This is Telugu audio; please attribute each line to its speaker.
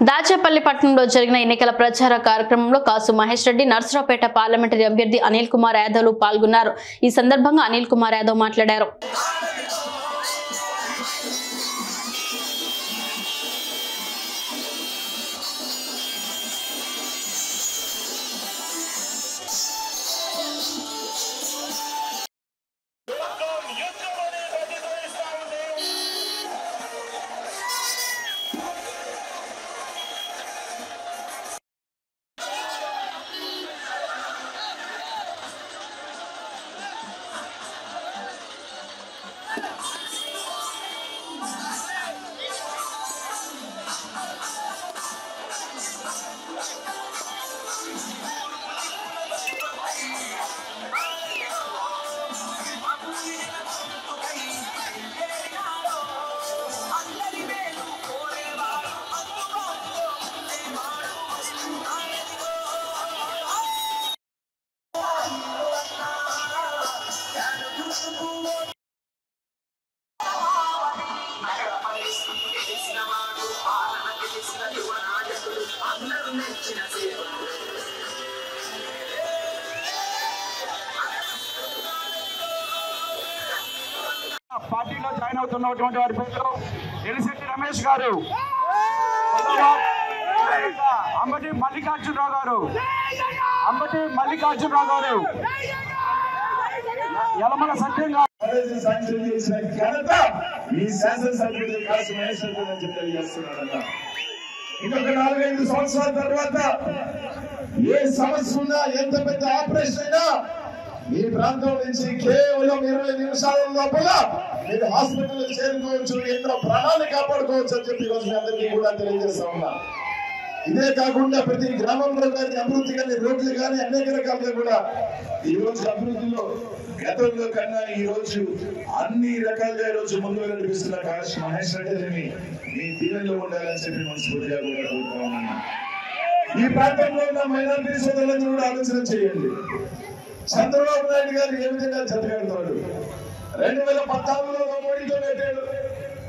Speaker 1: దాచేపల్లి పట్టణంలో జరిగిన ఎన్నికల ప్రచార కార్యక్రమంలో కాసు మహేష్ రెడ్డి, నర్సరావుపేట పార్లమెంటరీ అభ్యర్థి అనిల్ కుమార్ యాదవ్ పాల్గొన్నారు. ఈ సందర్భంగా అనిల్ కుమార్ యాదవ్ మాట్లాడారు.
Speaker 2: పార్టీలో జాయిన్ అవుతున్నటువంటి వారి పేరు ఎలిశెట్టి రమేష్ గారు, అంబటి మల్లికార్జునరావు గారు, యలమల సత్యం గారు.
Speaker 3: ఇంకొక 4-5 సంవత్సరాల తర్వాత ఏ సమస్య ఉన్నా, ఎంత పెద్ద ఆపరేషన్ అయినా ఈ ప్రాంతం నుంచి కేవలం 20 నిమిషాల లోపల మీరు హాస్పిటల్ చేరుకోవచ్చు, ఎన్నో ప్రాణాలను కాపాడుకోవచ్చు అని చెప్పి ఈరోజు మీ అందరికీ కూడా తెలియజేస్తా ఉన్నా. ఇదే కాకుండా ప్రతి గ్రామంలో కానీ అభివృద్ధి కానీ, రోడ్లు కానీ అనేక రకాలుగా కూడా ఈ రోజు అభివృద్ధిలో గతంలో కన్నా ఈ రోజు అన్ని రకాలుగా ఈ రోజు ముందుకు నడిపిస్తున్న కాశీ మహేష్ రెడ్డిని మీ దీవెనలో ఉండాలని చెప్పి మనస్ఫూర్తిగా కూడా కోరుతా ఉన్నాను. ఈ ప్రాంతంలో ఉన్న మైనారిటీ సోదరులందరూ కూడా ఆలోచన చేయండి. చంద్రబాబు నాయుడు గారు ఏ విధంగా జతగడతాడు? 2014లో మోడీతో పెట్టాడు,